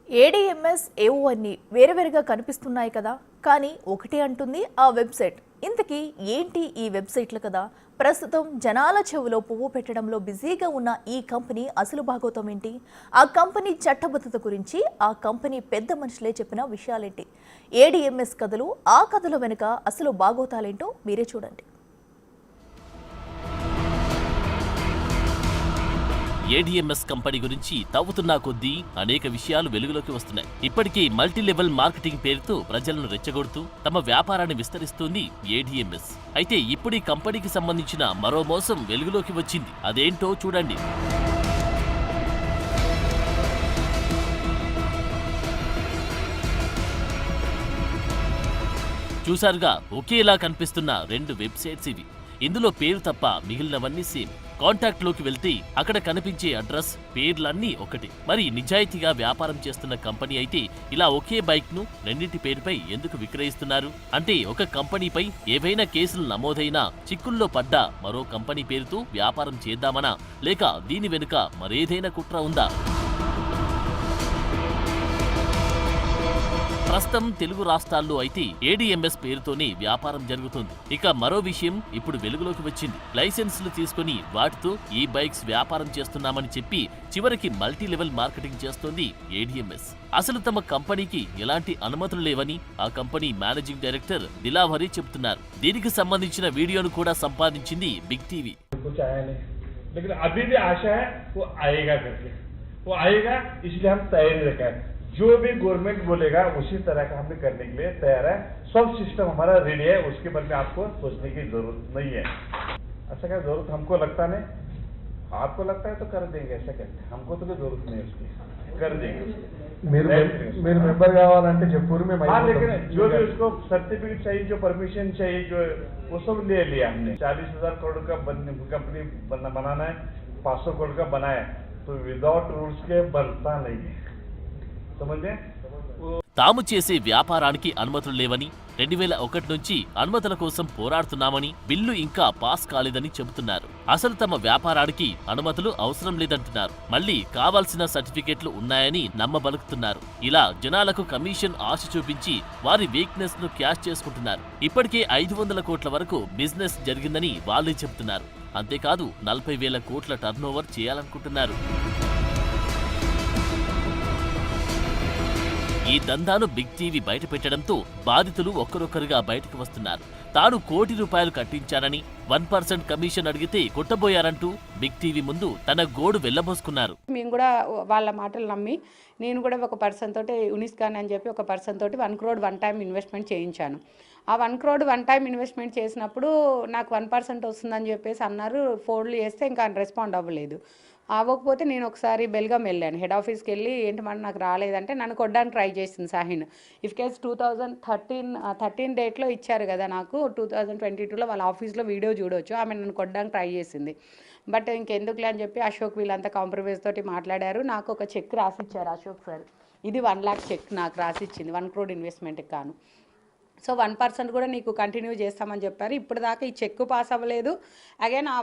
ADMS ఏవో అన్ని వేరువేరుగా కనిపిస్తున్నాయి కదా, కానీ ఒకటే అంటుంది ఆ వెబ్సైట్. ఇంతకీ ఏంటి ఈ వెబ్సైట్లు కదా? ప్రస్తుతం జనాల చెవులో పువ్వు పెట్టడంలో బిజీగా ఉన్న ఈ కంపెనీ అసలు భాగోతం ఏంటి? ఆ కంపెనీ చట్టబద్ధత గురించి ఆ కంపెనీ పెద్ద మనుషులే చెప్పిన విషయాలేంటి? ఏడీఎంఎస్ కథలు, ఆ కథల వెనుక అసలు భాగోతాలేంటో మీరే చూడండి. ఏడీఎంఎస్ కంపెనీ గురించి తవ్వుతున్నా కొద్దీ అనేక విషయాలు వెలుగులోకి వస్తున్నాయి. ఇప్పటికీ మల్టీ లెవెల్ మార్కెటింగ్ పేరుతో ప్రజలను రెచ్చగొడుతూ తమ వ్యాపారాన్ని విస్తరిస్తుంది ఏడీఎంఎస్. అయితే ఇప్పుడు ఈ కంపెనీకి సంబంధించిన మరో మోసం వెలుగులోకి వచ్చింది. అదేంటో చూడండి. చూసారుగా, ఒకేలా కనిపిస్తున్న రెండు వెబ్సైట్స్ ఇవి. ఇందులో పేరు తప్ప మిగిలినవన్నీ సేమ్. కాంటాక్ట్ లోకి వెళ్తే అక్కడ కనిపించే అడ్రస్, పేర్లన్నీ ఒకటి. మరి నిజాయితీగా వ్యాపారం చేస్తున్న కంపెనీ అయితే ఇలా ఒకే బైక్ ను రెండింటి పేరుపై ఎందుకు విక్రయిస్తున్నారు? అంటే ఒక కంపెనీపై ఏవైనా కేసులు నమోదైనా చిక్కుల్లో పడ్డా మరో కంపెనీ పేరుతో వ్యాపారం చేద్దామనా, లేక దీని వెనుక మరేదైనా కుట్ర ఉందా? ప్రస్తుతం తెలుగు రాష్ట్రాల్లో అయితే ఏడీఎంఎస్ పేరుతోనే వ్యాపారం జరుగుతుంది. ఇక మరో విషయం ఇప్పుడు వెలుగులోకి వచ్చింది. లైసెన్సులు తీసుకుని వాటితో ఈ బైక్స్ వ్యాపారం చేస్తున్నామని చెప్పి చివరికి మల్టీ లెవెల్ మార్కెటింగ్ చేస్తోంది ఏడీఎంఎస్. అసలు తమ కంపెనీకి ఎలాంటి అనుమతులు లేవని ఆ కంపెనీ మేనేజింగ్ డైరెక్టర్ దిలావరి చెబుతున్నారు. దీనికి సంబంధించిన వీడియోను కూడా సంపాదించింది బిగ్ టీవీ. जो भी गवर्नमेंट बोलेगा उसी तरह का हम करने के लिए तैयार है. सब सिस्टम हमारा रेडी है, उसके बारे में आपको सोचने की जरूरत नहीं है. ऐसा क्या जरूरत हमको लगता नहीं, आपको लगता है तो कर देंगे. ऐसा कहते हैं, हमको तो कोई जरूरत नहीं है उसकी, कर देंगे. मेरे मेंबर కావాలంటే జైపూర్ में. हाँ, लेकिन जो भी उसको सर्टिफिकेट चाहिए, जो परमिशन चाहिए, जो वो सब ले लिया हमने. 40,000 करोड़ का कंपनी बनाना है, 500 करोड़ का बनाया, तो विदाउट रूल्स के बनता नहीं है. తాము చేసే వ్యాపారానికి అనుమతులు లేవని, 2001 నుంచి అనుమతుల కోసం పోరాడుతున్నామని, బిల్లు ఇంకా పాస్ కాలేదని చెబుతున్నారు. అసలు తమ వ్యాపారానికి అనుమతులు అవసరం లేదంటున్నారు. మళ్లీ కావాల్సిన సర్టిఫికెట్లు ఉన్నాయని నమ్మబలుకుతున్నారు. ఇలా జనాలకు కమిషన్ ఆశ చూపించి వారి వీక్నెస్ ను క్యాష్ చేసుకుంటున్నారు. ఇప్పటికే 500 కోట్ల వరకు బిజినెస్ జరిగిందని వాళ్ళే చెబుతున్నారు. అంతేకాదు 40,000 కోట్ల టర్నోవర్ చేయాలనుకుంటున్నారు. ఈ దందాను బిగ్ టీవీ బయట పెట్టడంతో బాధితులు ఒక్కరొక్కరుగా బయటకు వస్తున్నారు. తాను ₹1,00,00,000 కట్టించానని 1% కమిషన్ అడిగితే కొట్టబోయారంటూ బిగ్ టీవీ ముందు తన గోడు వెళ్లబోసుకున్నారు. మేము కూడా వాళ్ళ మాటలు నమ్మి నేను కూడా ఒక పర్సన్ తోటి ఉనిస్కాన్ అని చెప్పి ఒక పర్సన్ తోటి 1 crore వన్ టైం ఇన్వెస్ట్మెంట్ చేయించాను. ఆ 1 crore వన్ టైం ఇన్వెస్ట్మెంట్ చేసినప్పుడు నాకు 1% వస్తుందని చెప్పేసి అన్నారు. ఫోన్లు చేస్తే ఇంకా రెస్పాండ్ అవ్వలేదు. అవ్వకపోతే నేను ఒకసారి బెల్గాం వెళ్ళాను. హెడ్ ఆఫీస్కి వెళ్ళి ఏంటి మన నాకు రాలేదంటే నన్ను కొట్టడానికి ట్రై చేసింది సాహిన్. ఇఫ్ కేస్ 2013 డేట్లో ఇచ్చారు కదా నాకు, 2022లో వాళ్ళ ఆఫీస్లో వీడియో చూడవచ్చు. ఆమె నన్ను కొట్టడానికి ట్రై చేసింది. బట్ ఇంకెందుకులే అని చెప్పి అశోక్ వీళ్ళంతా కాంప్రమైజ్ తోటి మాట్లాడారు. నాకు ఒక చెక్ రాసిచ్చారు అశోక్ సార్. ఇది 1 lakh చెక్ నాకు రాసిచ్చింది 1 crore ఇన్వెస్ట్మెంట్కి కాను. సో 1% కూడా నీకు కంటిన్యూ చేస్తామని చెప్పారు. ఇప్పుడు దాకా ఈ చెక్ పాస్ అవ్వలేదు. అగైన్ ఆ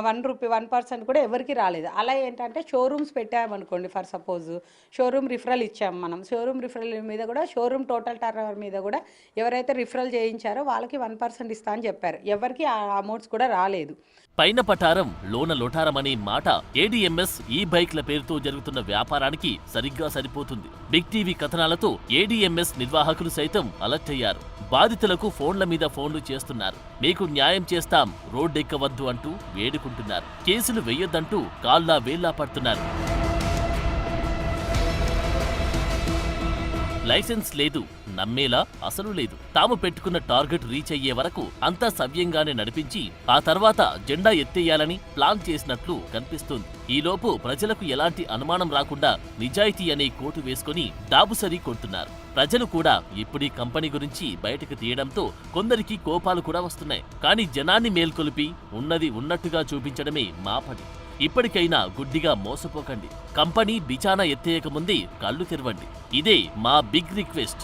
1% కూడా ఎవరికి రాలేదు. అలా ఏంటంటే షోరూమ్స్ పెట్టామనుకోండి, ఫర్ సపోజ్ షోరూమ్ రిఫరల్ ఇచ్చాము మనం. షోరూమ్ రిఫరల్ మీద కూడా, షోరూమ్ టోటల్ టర్నోవర్ మీద కూడా ఎవరైతే రిఫరల్ చేయించారో వాళ్ళకి 1% ఇస్తా అని చెప్పారు. ఎవరికి ఆ అమౌంట్స్ కూడా రాలేదు. పైన పటారం లోన లోటారం అనే మాట ఏడీఎంఎస్ ఈ బైక్ల పేరుతో జరుగుతున్న వ్యాపారానికి సరిగ్గా సరిపోతుంది. బిగ్ టీవీ కథనాలతో ఏడీఎంఎస్ నిర్వాహకులు సైతం అలర్ట్ అయ్యారు. బాధితులకు ఫోన్ల మీద ఫోన్లు చేస్తున్నారు. మీకు న్యాయం చేస్తాం, రోడ్డెక్కవద్దు అంటూ వేడుకుంటున్నారు. కేసులు వెయ్యొద్దంటూ కాళ్ళా వేళ్లా పడుతున్నారు. లైసెన్స్ లేదు, నమ్మేలా అసలు లేదు. తాము పెట్టుకున్న టార్గెట్ రీచ్ అయ్యే వరకు అంతా సవ్యంగానే నడిపించి ఆ తర్వాత జెండా ఎత్తేయాలని ప్లాన్ చేసినట్లు కనిపిస్తుంది. ఈలోపు ప్రజలకు ఎలాంటి అనుమానం రాకుండా నిజాయితీ అనే కోటు వేసుకుని డాబుసరి కొడుతున్నారు. ప్రజలు కూడా ఇప్పుడీ కంపెనీ గురించి బయటకు తీయడంతో కొందరికి కోపాలు కూడా వస్తున్నాయి. కానీ జనాన్ని మేల్కొలిపి ఉన్నది ఉన్నట్టుగా చూపించడమే మా పని. ఇప్పటికైనా గుడ్డిగా మోసపోకండి. కంపెనీ బిచానా ఎత్తేయకముందే కళ్ళు తెరవండి. ఇదే మా బిగ్ రిక్వెస్ట్.